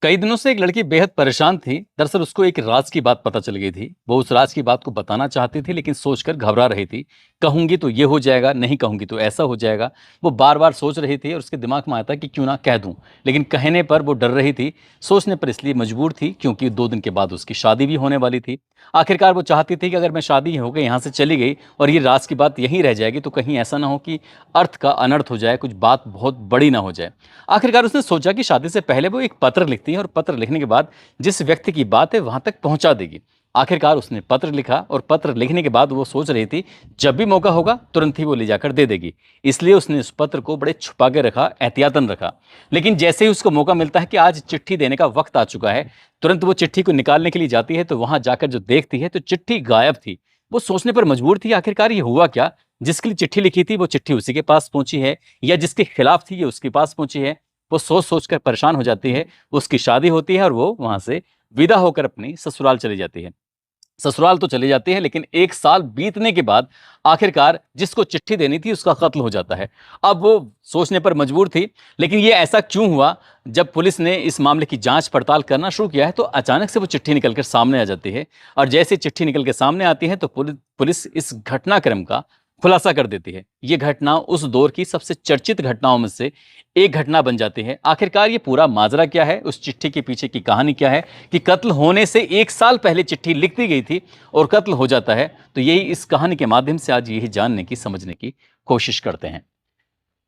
कई दिनों से एक लड़की बेहद परेशान थी। दरअसल उसको एक राज की बात पता चल गई थी। वो उस राज की बात को बताना चाहती थी, लेकिन सोचकर घबरा रही थी। कहूंगी तो ये हो जाएगा, नहीं कहूंगी तो ऐसा हो जाएगा। वो बार बार सोच रही थी और उसके दिमाग में आता कि क्यों ना कह दूं, लेकिन कहने पर वो डर रही थी। सोचने पर इसलिए मजबूर थी क्योंकि 2 दिन के बाद उसकी शादी भी होने वाली थी। आखिरकार वो चाहती थी कि अगर मैं शादी होकर यहाँ से चली गई और ये राज की बात यहीं रह जाएगी तो कहीं ऐसा ना हो कि अर्थ का अनर्थ हो जाए, कुछ बात बहुत बड़ी ना हो जाए। आखिरकार उसने सोचा कि शादी से पहले वो एक पत्र लिखती है और पत्र लिखने के बाद जिस व्यक्ति की बात है वहां तक पहुंचा देगी। आखिरकार उसने पत्र लिखा और पत्र लिखने के बाद वो सोच रही थी जब भी मौका होगा तुरंत ही वो ले जाकर दे देगी। इसलिए उसने उस पत्र को बड़े छुपा के रखा, एहतियातन रखा। लेकिन जैसे ही उसको मौका मिलता है कि आज चिट्ठी देने का वक्त आ चुका है, तुरंत वो चिट्ठी को निकालने के लिए जाती है तो वहां जाकर जो देखती है तो चिट्ठी गायब थी। वो सोचने पर मजबूर थी आखिरकार ये हुआ क्या। जिसके लिए चिट्ठी लिखी थी वो चिट्ठी उसी के पास पहुंची है, या जिसके खिलाफ थी ये उसके पास पहुंची है। वो सोच सोच कर परेशान हो जाती है। उसकी शादी होती है और वो वहां से विदा होकर अपनी ससुराल चली जाती है। ससुराल तो चली जाती है, लेकिन 1 साल बीतने के बाद आखिरकार जिसको चिट्ठी देनी थी उसका कत्ल हो जाता है। अब वो सोचने पर मजबूर थी, लेकिन ये ऐसा क्यों हुआ। जब पुलिस ने इस मामले की जांच पड़ताल करना शुरू किया है तो अचानक से वो चिट्ठी निकलकर सामने आ जाती है। और जैसे चिट्ठी निकल के सामने आती है तो पुलिस इस घटनाक्रम का खुलासा कर देती है। ये घटना उस दौर की सबसे चर्चित घटनाओं में से एक घटना बन जाती है। आखिरकार ये पूरा माजरा क्या है, उस चिट्ठी के पीछे की कहानी क्या है कि कत्ल होने से 1 साल पहले चिट्ठी लिख दी गई थी और कत्ल हो जाता है। तो यही इस कहानी के माध्यम से आज यही जानने की, समझने की कोशिश करते हैं।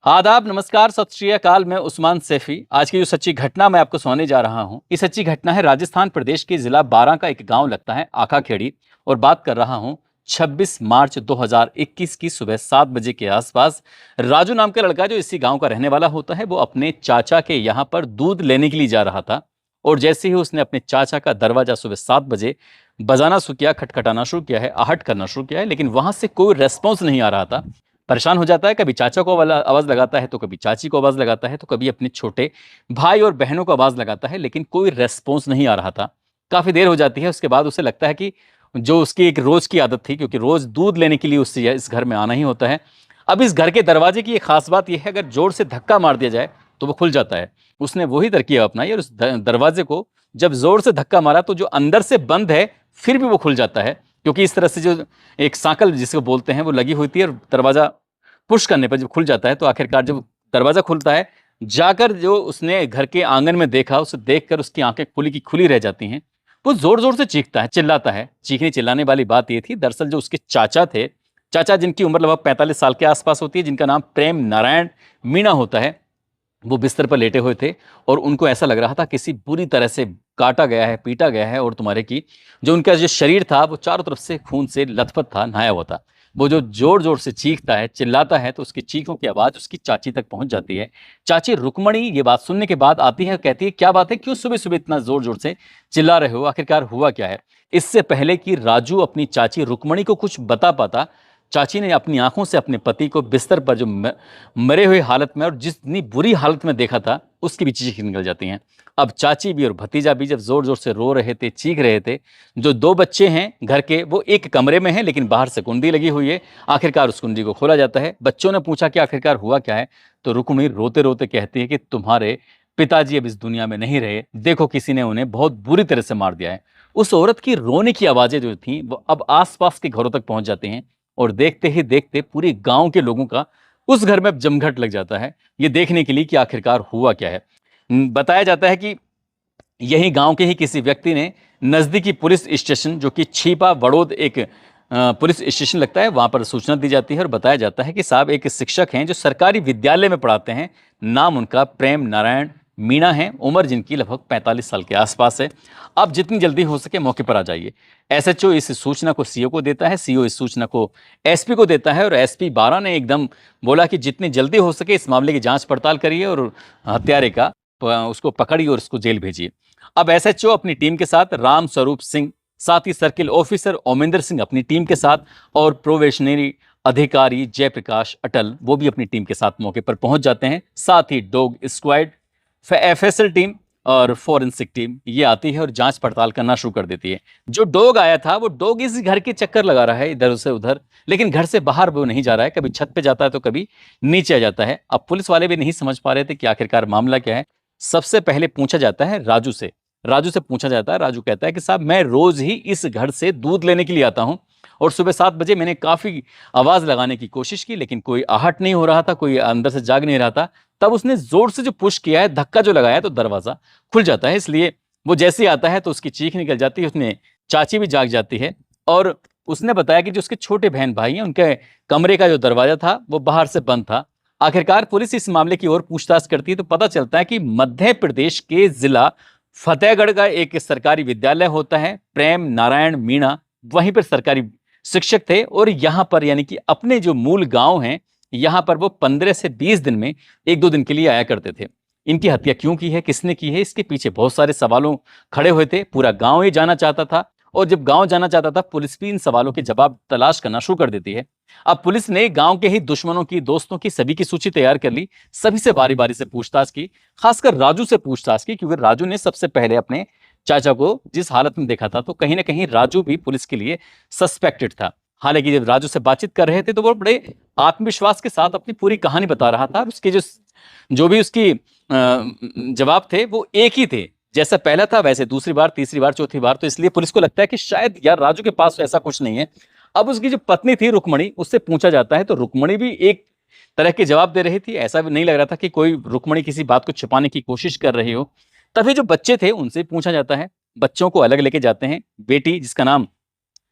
आदाब, नमस्कार, सत श्री अकाल। मैं उस्मान सैफी। आज की जो सच्ची घटना मैं आपको सुनाने जा रहा हूं, ये सच्ची घटना है राजस्थान प्रदेश के जिला बारां का एक गांव लगता है आखाखेड़ी। और बात कर रहा हूं 26 मार्च 2021 की सुबह 7 बजे के आसपास। राजू नाम का लड़का जो इसी गांव का रहने वाला होता है, वो अपने चाचा के यहाँ पर दूध लेने के लिए जा रहा था। और जैसे ही उसने अपने चाचा का दरवाजा सुबह 7 बजे बजाना शुरू किया, खटखटाना शुरू किया है, आहट करना शुरू किया है, लेकिन वहां से कोई रेस्पॉन्स नहीं आ रहा था। परेशान हो जाता है, कभी चाचा को आवाज लगाता है तो कभी चाची को आवाज लगाता है तो कभी अपने छोटे भाई और बहनों को आवाज लगाता है, लेकिन कोई रेस्पॉन्स नहीं आ रहा था। काफी देर हो जाती है। उसके बाद उसे लगता है कि जो उसकी एक रोज की आदत थी, क्योंकि रोज दूध लेने के लिए उससे इस घर में आना ही होता है। अब इस घर के दरवाजे की एक खास बात यह है, अगर जोर से धक्का मार दिया जाए तो वो खुल जाता है। उसने वही तरकीब अपनाई और उस दरवाजे को जब जोर से धक्का मारा तो जो अंदर से बंद है फिर भी वो खुल जाता है, क्योंकि इस तरह से जो एक सांकल जिसको बोलते हैं वो लगी हुई थी। और दरवाजा पुश करने पर जब खुल जाता है तो आखिरकार जब दरवाजा खुलता है, जाकर जो उसने घर के आंगन में देखा, उसे देखकर उसकी आंखें खुली की खुली रह जाती हैं। वो जोर जोर से चीखता है, चिल्लाता है। चीखने चिल्लाने वाली बात ये थी, दरअसल जो उसके चाचा थे, चाचा जिनकी उम्र लगभग 45 साल के आसपास होती है, जिनका नाम प्रेम नारायण मीणा होता है, वो बिस्तर पर लेटे हुए थे। और उनको ऐसा लग रहा था किसी बुरी तरह से काटा गया है, पीटा गया है। और तुम्हारे की जो उनका जो शरीर था वो चारों तरफ से खून से लथपथ था, नहाया हुआ था। वो जो जोर जोर से चीखता है, चिल्लाता है, तो उसकी चीखों की आवाज उसकी चाची तक पहुंच जाती है। चाची रुक्मणी ये बात सुनने के बाद आती है, कहती है क्या बात है, क्यों सुबह सुबह इतना जोर जोर से चिल्ला रहे हो, आखिरकार हुआ क्या है। इससे पहले कि राजू अपनी चाची रुक्मणी को कुछ बता पाता, चाची ने अपनी आंखों से अपने पति को बिस्तर पर जो मरे हुए हालत में और जितनी बुरी हालत में देखा था उसकी भी चीखें निकल जाती हैं। अब चाची भी और भतीजा भी जब जोर जोर से रो रहे थे, चीख रहे थे। जो 2 बच्चे हैं घर के वो एक कमरे में हैं, लेकिन बाहर से कुंडी लगी हुई है। आखिरकार उस कुंडी को खोला जाता है। बच्चों ने पूछा कि आखिरकार हुआ क्या है, तो रुक्मिणी रोते रोते कहती है कि तुम्हारे पिताजी अब इस दुनिया में नहीं रहे, देखो किसी ने उन्हें बहुत बुरी तरह से मार दिया है। उस औरत की रोने की आवाजें जो थी वो अब आसपास के घरों तक पहुंच जाती हैं। और देखते ही देखते पूरे गांव के लोगों का उस घर में अब जमघट लग जाता है, ये देखने के लिए कि आखिरकार हुआ क्या है। बताया जाता है कि यही गांव के ही किसी व्यक्ति ने नजदीकी पुलिस स्टेशन, जो कि छिपा बड़ौद एक पुलिस स्टेशन लगता है, वहां पर सूचना दी जाती है। और बताया जाता है कि साहब एक शिक्षक हैं जो सरकारी विद्यालय में पढ़ाते हैं, नाम उनका प्रेम नारायण मीणा है, उम्र जिनकी लगभग 45 साल के आसपास है। आप जितनी जल्दी हो सके मौके पर आ जाइए। एसएचओ इस सूचना को सीओ को देता है, सीओ इस सूचना को एसपी को देता है, और एसपी बारा ने एकदम बोला कि जितनी जल्दी हो सके इस मामले की जांच पड़ताल करिए और हत्यारे का उसको पकड़िए और उसको जेल भेजिए। अब एसएचओ अपनी टीम के साथ, राम स्वरूप सिंह, साथ ही सर्किल ऑफिसर ओमेंद्र सिंह अपनी टीम के साथ, और प्रोबेशनरी अधिकारी जयप्रकाश अटल वो भी अपनी टीम के साथ मौके पर पहुंच जाते हैं। साथ ही डॉग स्क्वाड, एफएसएल टीम और फोरेंसिक टीम ये आती है और जांच पड़ताल करना शुरू कर देती है। जो डॉग आया था वो डॉग इस घर के चक्कर लगा रहा है इधर से उधर, लेकिन घर से बाहर वो नहीं जा रहा है। कभी छत पे जाता है तो कभी नीचे आ जाता है। अब पुलिस वाले भी नहीं समझ पा रहे थे कि आखिरकार मामला क्या है। सबसे पहले पूछा जाता है राजू से। राजू से पूछा जाता है, राजू कहता है कि साहब मैं रोज ही इस घर से दूध लेने के लिए आता हूं और सुबह 7 बजे मैंने काफी आवाज लगाने की कोशिश की लेकिन कोई आहट नहीं हो रहा था, कोई अंदर से जाग नहीं रहा था। तब उसने जोर से जो पुश किया है, धक्का जो लगाया है, तो दरवाजा खुल जाता है। इसलिए वो जैसे ही आता है तो उसकी चीख निकल जाती है, उसने चाची भी जाग जाती है। और उसने बताया कि जो उसके छोटे बहन भाई हैं उनके कमरे का जो दरवाजा था वो बाहर से बंद था। आखिरकार पुलिस इस मामले की ओर पूछताछ करती है तो पता चलता है कि मध्य प्रदेश के जिला फतेहगढ़ का एक सरकारी विद्यालय होता है, प्रेम नारायण मीणा वहीं पर सरकारी शिक्षक थे। और यहाँ पर यानी कि अपने जो मूल गांव हैं यहाँ पर वो 15 से 20 दिन में 1-2 दिन के लिए आया करते थे। इनकी हत्या क्यों की है, किसने की है, इसके पीछे बहुत सारे सवालों खड़े हुए थे। पूरा गांव ही जाना चाहता था और जब गांव जाना चाहता था पुलिस भी इन सवालों के जवाब तलाश करना शुरू कर देती है। अब पुलिस ने गांव के ही दुश्मनों की, दोस्तों की, सभी की सूची तैयार कर ली। सभी से बारी बारी से पूछताछ की, खासकर राजू से पूछताछ की, क्योंकि राजू ने सबसे पहले अपने चाचा को जिस हालत में देखा था तो कहीं ना कहीं राजू भी पुलिस के लिए सस्पेक्टेड था। हालांकि जब राजू से बातचीत कर रहे थे तो वो बड़े आत्मविश्वास के साथ अपनी पूरी कहानी बता रहा था और उसके जो जो भी उसकी जवाब थे वो एक ही थे, जैसा पहला था वैसे दूसरी बार, तीसरी बार, चौथी बार। तो इसलिए पुलिस को लगता है कि शायद यार राजू के पास ऐसा कुछ नहीं है। अब उसकी जो पत्नी थी रुक्मणी, उससे पूछा जाता है तो रुक्मणी भी एक तरह के जवाब दे रही थी। ऐसा भी नहीं लग रहा था कि कोई रुक्मणी किसी बात को छिपाने की कोशिश कर रही हो। तभी जो बच्चे थे उनसे पूछा जाता है, बच्चों को अलग लेके जाते हैं। बेटी जिसका नाम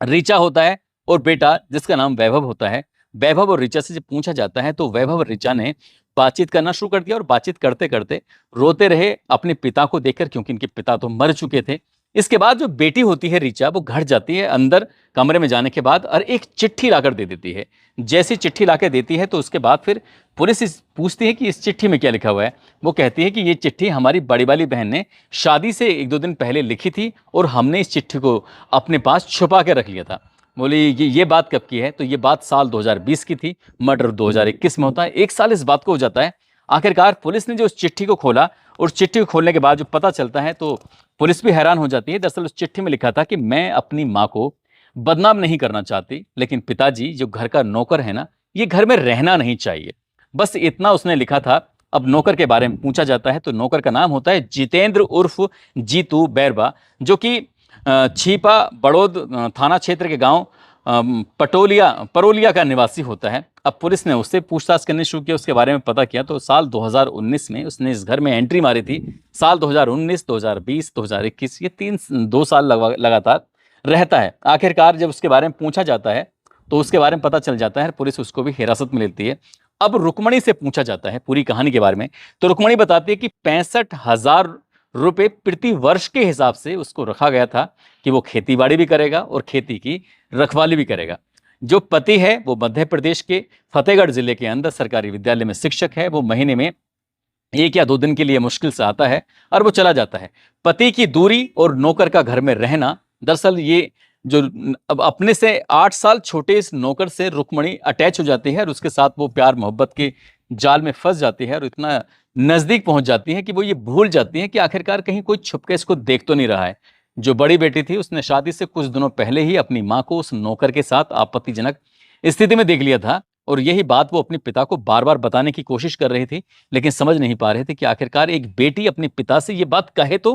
ऋचा होता है और बेटा जिसका नाम वैभव होता है। वैभव और ऋचा से जब पूछा जाता है तो वैभव और ऋचा ने बातचीत करना शुरू कर दिया और बातचीत करते करते रोते रहे अपने पिता को देखकर, क्योंकि इनके पिता तो मर चुके थे। इसके बाद जो बेटी होती है ऋचा, वो घर जाती है अंदर कमरे में जाने के बाद और एक चिट्ठी लाकर दे देती है। जैसी चिट्ठी लाकर देती है तो उसके बाद फिर पुलिस पूछती है कि इस चिट्ठी में क्या लिखा हुआ है। वो कहती है कि ये चिट्ठी हमारी बड़ी वाली बहन ने शादी से 1-2 दिन पहले लिखी थी और हमने इस चिट्ठी को अपने पास छुपा के रख लिया था। बोली ये बात कब की है, तो ये बात साल 2020 की थी, मर्डर 2021 में होता है। 1 साल इस बात को हो जाता है। आखिरकार पुलिस ने जो उस चिट्ठी को खोला और चिट्ठी को खोलने के बाद जो पता चलता है तो पुलिस भी हैरान हो जाती है। दरअसल उस चिट्ठी में लिखा था कि मैं अपनी माँ को बदनाम नहीं करना चाहती, लेकिन पिताजी जो घर का नौकर है ना, ये घर में रहना नहीं चाहिए। बस इतना उसने लिखा था। अब नौकर के बारे में पूछा जाता है तो नौकर का नाम होता है जितेंद्र उर्फ जीतू बैरबा, जो कि छीपा बड़ौद थाना क्षेत्र के गांव परोलिया का निवासी होता है। अब पुलिस ने उससे पूछताछ करनी शुरू की, उसके बारे में पता किया तो साल 2019 में उसने इस घर में एंट्री मारी थी। साल 2019, 2020, 2021 ये 2 साल लगातार रहता है। आखिरकार जब उसके बारे में पूछा जाता है तो उसके बारे में पता चल जाता है, पुलिस उसको भी हिरासत में लेती है। अब रुक्मणी से पूछा जाता है पूरी कहानी के बारे में तो रुक्मणी बताती है कि 65,000 रुपए प्रति वर्ष के हिसाब से उसको रखा गया था कि वो खेती बाड़ी भी करेगा और खेती की रखवाली भी करेगा। जो पति है वो मध्य प्रदेश के फतेहगढ़ जिले के अंदर सरकारी विद्यालय में शिक्षक है। वो महीने में 1 या 2 दिन के लिए मुश्किल से आता है और वो चला जाता है। पति की दूरी और नौकर का घर में रहना, दरअसल ये जो अब अपने से 8 साल छोटे इस नौकर से रुक्मणी अटैच हो जाती है और उसके साथ वो प्यार मोहब्बत के जाल में फंस जाती है और इतना नजदीक पहुंच जाती है कि वो ये भूल जाती है कि आखिरकार कहीं कोई छुप के इसको देख तो नहीं रहा है। जो बड़ी बेटी थी उसने शादी से कुछ दिनों पहले ही अपनी मां को उस नौकर के साथ आपत्तिजनक स्थिति में देख लिया था और यही बात वो अपने पिता को बार बार बताने की कोशिश कर रही थी, लेकिन समझ नहीं पा रहे थे कि आखिरकार एक बेटी अपने पिता से ये बात कहे तो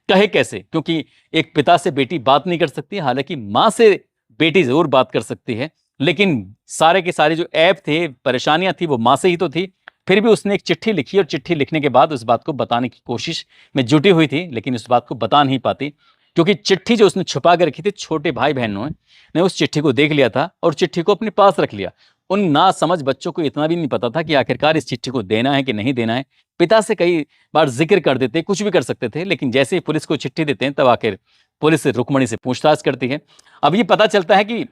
कहे कैसे, क्योंकि एक पिता से बेटी बात नहीं कर सकती। हालांकि मां से बेटी जरूर बात कर सकती है, लेकिन सारे के सारे जो ऐप थे, परेशानियां थी, वो मां से ही तो थी। फिर भी उसने एक चिट्ठी लिखी और चिट्ठी लिखने के बाद उस बात को बताने की कोशिश में जुटी हुई थी, लेकिन उस बात को बता नहीं पाती क्योंकि चिट्ठी जो उसने छुपा कर रखी थी, छोटे भाई बहनों ने उस चिट्ठी को देख लिया था और चिट्ठी को अपने पास रख लिया। उन ना समझ बच्चों को इतना भी नहीं पता था कि आखिरकार इस चिट्ठी को देना है कि नहीं देना है। पिता से कई बार जिक्र कर देते, कुछ भी कर सकते थे, लेकिन जैसे ही पुलिस को चिट्ठी देते हैं तब आखिर पुलिस रुक्मणी से पूछताछ करती है। अब ये पता चलता है कि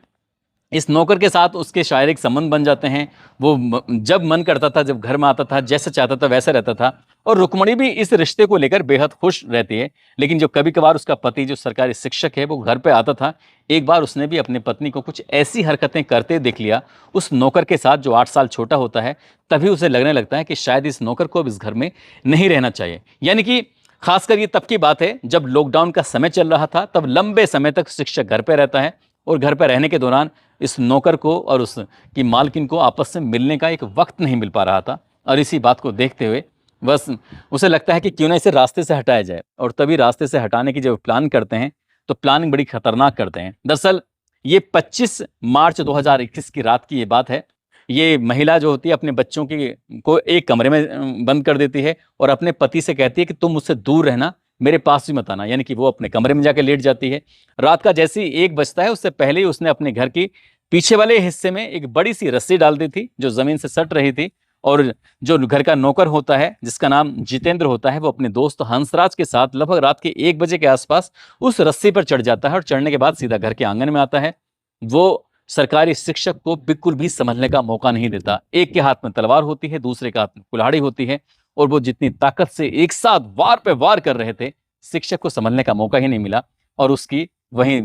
इस नौकर के साथ उसके शारीरिक संबंध बन जाते हैं। वो जब मन करता था, जब घर में आता था, जैसे चाहता था वैसे रहता था और रुक्मणी भी इस रिश्ते को लेकर बेहद खुश रहती है। लेकिन जो कभी कभार उसका पति जो सरकारी शिक्षक है वो घर पे आता था, एक बार उसने भी अपनी पत्नी को कुछ ऐसी हरकतें करते देख लिया उस नौकर के साथ जो 8 साल छोटा होता है। तभी उसे लगने लगता है कि शायद इस नौकर को अब इस घर में नहीं रहना चाहिए। यानी कि खासकर ये तब की बात है जब लॉकडाउन का समय चल रहा था। तब लंबे समय तक शिक्षक घर पे रहता है और घर पे रहने के दौरान इस नौकर को और उसकी मालकिन को आपस में मिलने का एक वक्त नहीं मिल पा रहा था। और इसी बात को देखते हुए बस उसे लगता है कि क्यों ना इसे रास्ते से हटाया जाए, और तभी रास्ते से हटाने की जब प्लान करते हैं तो प्लानिंग बड़ी खतरनाक करते हैं। दरअसल ये 25 मार्च 2021 की रात की ये बात है। ये महिला जो होती है अपने बच्चों की को एक कमरे में बंद कर देती है और अपने पति से कहती है कि तुम मुझसे दूर रहना, मेरे पास भी मत आना। यानी कि वो अपने कमरे में जाकर लेट जाती है। रात का जैसे ही 1 बजता है उससे पहले ही उसने अपने घर की पीछे वाले हिस्से में एक बड़ी सी रस्सी डाल दी थी जो जमीन से सट रही थी, और जो घर का नौकर होता है जिसका नाम जितेंद्र होता है, वो अपने दोस्त हंसराज के साथ लगभग रात के 1 बजे के आसपास उस रस्सी पर चढ़ जाता है और चढ़ने के बाद सीधा घर के आंगन में आता है। वो सरकारी शिक्षक को बिल्कुल भी संभलने का मौका नहीं देता। एक के हाथ में तलवार होती है, दूसरे के हाथ में कुल्हाड़ी होती है, और वो जितनी ताकत से एक साथ वार पे वार कर रहे थे, शिक्षक को संभलने का मौका ही नहीं मिला और उसकी वहीं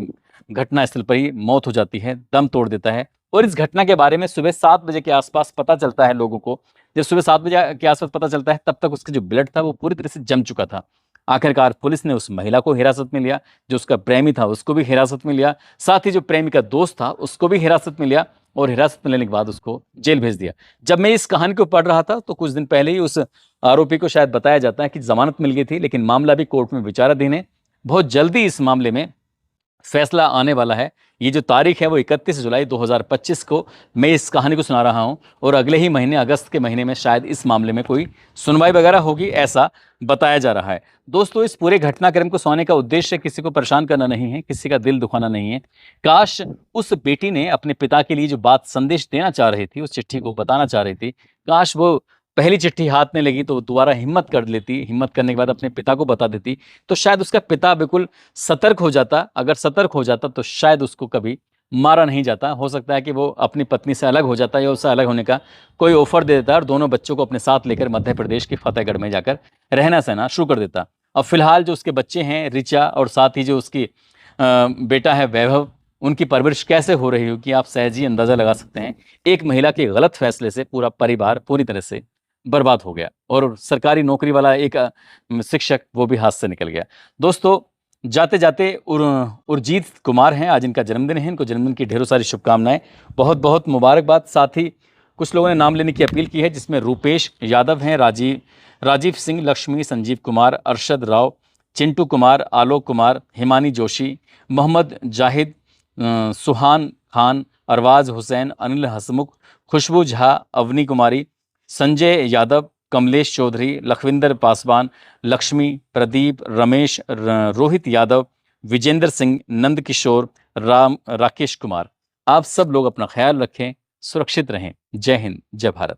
घटनास्थल पर ही मौत हो जाती है, दम तोड़ देता है। और इस घटना के बारे में सुबह 7 बजे के आसपास पता चलता है लोगों को। जब सुबह 7 बजे के आसपास पता चलता है, तब तक उसका जो ब्लड था वो पूरी तरह से जम चुका था। आखिरकार पुलिस ने उस महिला को हिरासत में लिया, जो उसका प्रेमी था उसको भी हिरासत में लिया, साथ ही जो प्रेमी का दोस्त था उसको भी हिरासत में लिया, और हिरासत में लेने के बाद उसको जेल भेज दिया। जब मैं इस कहानी को पढ़ रहा था तो कुछ दिन पहले ही उस आरोपी को शायद बताया जाता है कि जमानत मिल गई थी, लेकिन मामला भी कोर्ट में विचाराधीन है। बहुत जल्दी इस मामले में फैसला आने वाला है। ये जो तारीख है वो 31 जुलाई 2025 को मैं इस कहानी को सुना रहा हूं, और अगले ही महीने अगस्त के महीने में शायद इस मामले में कोई सुनवाई वगैरह होगी, ऐसा बताया जा रहा है। दोस्तों, इस पूरे घटनाक्रम को सुनाने का उद्देश्य किसी को परेशान करना नहीं है, किसी का दिल दुखाना नहीं है। काश उस बेटी ने अपने पिता के लिए जो बात संदेश देना चाह रही थी, उस चिट्ठी को बताना चाह रही थी, काश वो पहली चिट्ठी हाथ में लगी तो दोबारा हिम्मत कर लेती, हिम्मत करने के बाद अपने पिता को बता देती, तो शायद उसका पिता बिल्कुल सतर्क हो जाता। अगर सतर्क हो जाता तो शायद उसको कभी मारा नहीं जाता। हो सकता है कि वो अपनी पत्नी से अलग हो जाता या उससे अलग होने का कोई ऑफर दे देता और दोनों बच्चों को अपने साथ लेकर मध्य प्रदेश के फतेहगढ़ में जाकर रहना सहना शुरू कर देता। अब फिलहाल जो उसके बच्चे हैं रिचा, और साथ ही जो उसकी बेटा है वैभव, उनकी परवरिश कैसे हो रही होगी आप सहज ही अंदाजा लगा सकते हैं। एक महिला के गलत फैसले से पूरा परिवार पूरी तरह से बर्बाद हो गया, और सरकारी नौकरी वाला एक शिक्षक वो भी हाथ से निकल गया। दोस्तों, जाते जाते उर्जीत कुमार हैं, आज इनका जन्मदिन है। इनको जन्मदिन की ढेरों सारी शुभकामनाएं, बहुत बहुत मुबारकबाद। साथ ही कुछ लोगों ने नाम लेने की अपील की है, जिसमें रूपेश यादव हैं, राजीव सिंह, लक्ष्मी, संजीव कुमार, अरशद राव, चिंटू कुमार, आलोक कुमार, हिमानी जोशी, मोहम्मद जाहिद, सुहान खान, अरवाज हुसैन, अनिल हसमुख, खुशबू झा, अवनी कुमारी, संजय यादव, कमलेश चौधरी, लखविंदर पासवान, लक्ष्मी, प्रदीप, रमेश, रोहित यादव, विजेंद्र सिंह, नंद किशोर, राकेश कुमार। आप सब लोग अपना ख्याल रखें, सुरक्षित रहें। जय हिंद, जय भारत।